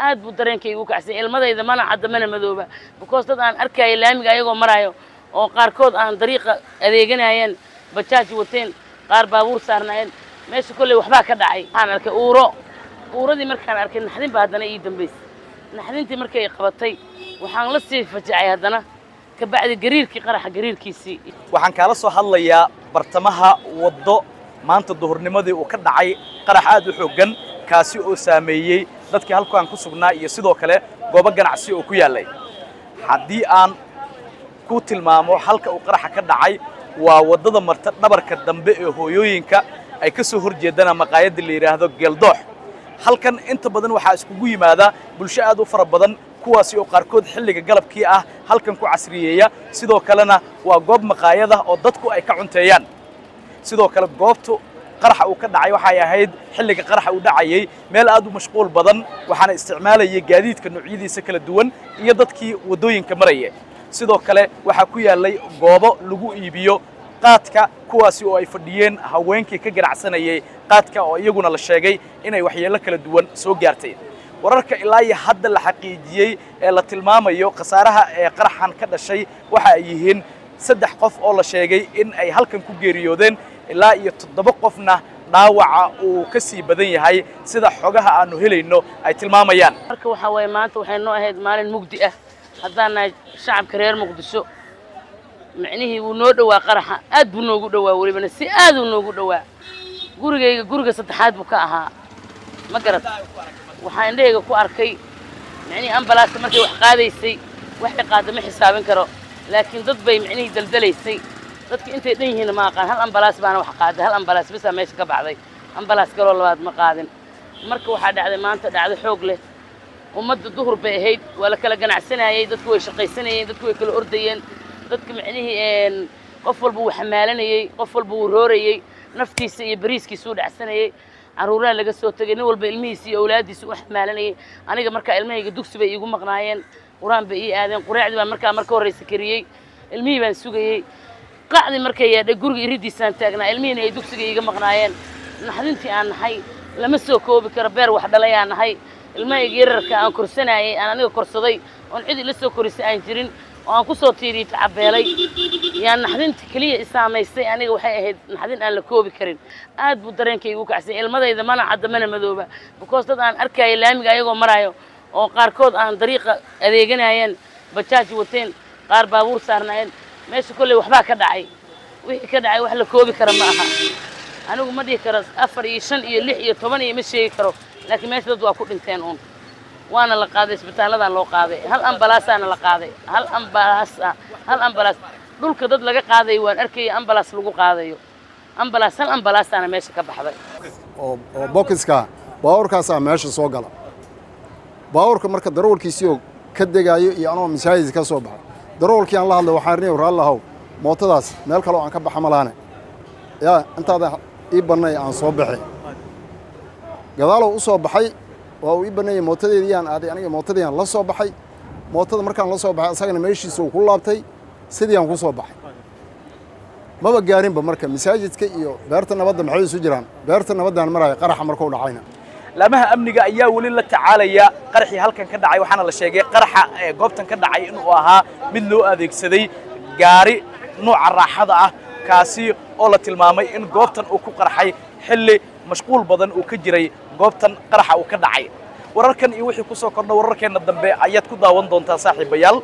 aad buu dareenkayga u kacsan ilmadayda mana cadda mana madooba because dad aan arkay laamiga ayagoo marayo oo qaarkood aan dariiqa adeeganayeen bajaaj wateen qaar baabuur saarnaayeen meesha kulay waxba ka dhacay waxaan arkay uuradii markaan arkay naxdin baa haddana ii dambaysay naxdintii markay qabatay waxaan la sii fajacay haddana ka bacdi gariirkii qaraxa gariirkiisii waxaan kala soo hadlayaa bartamaha waddo maanta duhurnimadii uu ka dhacay qarax aad u xooggan kaasi oo saameeyay dadkii halkaan ku sugnaa iyo sidoo kale goobo ganacsi oo ku yaalay haddii aan ku tilmaamo halka uu qaraxa ka dhacay waa waddada marta dhabarka dambe ee hooyooyinka ay ka soo horjeedaan maqaayadda la yiraahdo Geeldoox halkan inta badan waxaa iskugu yimaada bulsho aad u fara badan kuwaasi oo qaarkood xilliga galabkii ah halkan ku casriyeeya sidoo kalena waa goob maqaayada oo dadku ay ka cunteeyaan sidoo kale goobtu qaraxa uu ka dhacay waxay ahayd xilliga qaraxa uu dhacayay meel aad u mashquul badan waxaana isticmaalayay gaadiidka noocyadiisa kala duwan iyo dadkii wadooyinka marayay sidoo kale waxa ku yaalay goobo lagu iibiyo qaadka kuwaasi oo ay fadhiyeen haweenkii ka ganacsanayay qaadka oo iyaguna la sheegay inay waxyeello kala duwan soo gaartay wararka ilaa iyo hadda la xaqiijiyay ee la tilmaamayo khasaaraha ee qaraxan ka dhashay waxa ay yihiin 3 qof oo la sheegay in ay halkan ku geeriyoodeen ilaa iyo 7 qofna dhaawaca uu ka sii badan yahay sida xogaha aanu helayno ay tilmaamayaan marka waxa way maanta waxay noo ahayd maalin mugdi ah haddana shacabka reer Muqdisho macnihii uu noo dhawaa qaraxa aad buu noogu dhawaa waliba si aad uu noogu dhawaa guriga saddexaad buu ka ahaa ma garad waxaan indhahayga ku arkay macnihii ambalaasta markay wax qaadaysay waxay qaada ma xisaabin karo laakiin dad bay macnihii daldalaysay dadka intay dhan yihiin ma aqaan hal ambalaas baana wax qaaday hal ambalaas bas meesha ka baxday ambalaas kaloo labaad ma qaadin marka waxaa dhacday maanta dhacdo xoog leh ummadda duhur bay ahayd waa la kala ganacsanayay dadku way shaqaysanayeen dadku way kala ordayeen dadka macnihii qof walba uu xamaalanayay qof walba uu roorayay naftiisa iyo bariiskiisa uu dhacsanayay caruuraha laga soo tagay nin walba ilmihiisa iyo awlaadiisa uu xamaalanayay aniga markaa ilmahayga dugsi bay iigu maqnaayeen quraan bay ii aadeen quraacdi baan marka horeysa kariyay ilmihii baan sugayay qacdi markay yeedhay guriga iridiisaan taagnaa ilmihiina ay dugsiga iiga maqnaayeen naxdintii aan nahay lama soo koobi karo beer wax dhalay aan nahay ilmahayga yararka aan korsanayay aan aniga korsaday oon cid ila soo korisay aan jirin oo aan ku soo tiiriyay tacabeelay yaa naxdinta kaliya isaamaysay aniga waxay ahayd naxdin aan la koobi karin aad buu dareenkayga u kacsan ilmadayda mana cadda mana madooba because dad aan arkay laamiga ayagoo marayo oo qaarkood aan dariiqa adeeganayeen bajaaj wateen qaar baabuur saarnaayeen meesha kulay waxba ka dhacay wixii ka dhacay wax la koobi kara ma aha anigu ma dhihi karo 4 iyo 5 iyo 6 iyo 10 iyo ma sheegi karo laakiin meesha dad waa ku dhinteen waana la qaaday isbitaaladan loo qaaday hal ambalaasana la qaaday hal ambalaas dhulka dad laga qaaday waan arkay ambalaas lagu qaadayo hal ambalaasana meesha ka baxday oo bokiska baawurkaas meesha soo gala baawurka marka darawalkiisii ka degayo iyo anoo masaajid ka soo baxay darawalkii aan la hadlay waxaan riyay waraalahow mootadaas meel kale oo aan ka baxa malaane yaa intaada ii banay aan soo baxay gadaal oo u soo baxay waa uu ii banay mootadeedii aan aaday aniga mootadii aan la soo baxay mootada markaan la soo baxay asagana meeshiisa uu ku laabtay sidii aan ku soo baxay maba gaarinba marka masaajidka iyo beerta nabadda maxay isu jiraan beerta nabadda aan maray qaraxa markuu dhacayna laamaha amniga ayaa wali la tacaalaya qaraxii halkan ka dhacay waxaana la sheegay qaraxa goobtan ka dhacay inuu ahaa mid loo adeegsaday gaari nooca raaxada ah kaasi oo la tilmaamay in goobtan uu ku qarxay xilli mashquul badan uu ka jiray goobtan qaraxa uu ka dhacay wararkan iyo wixii ku soo kordhay wararkeena dambe ayaad ku daawan doontaa saaxiibayaal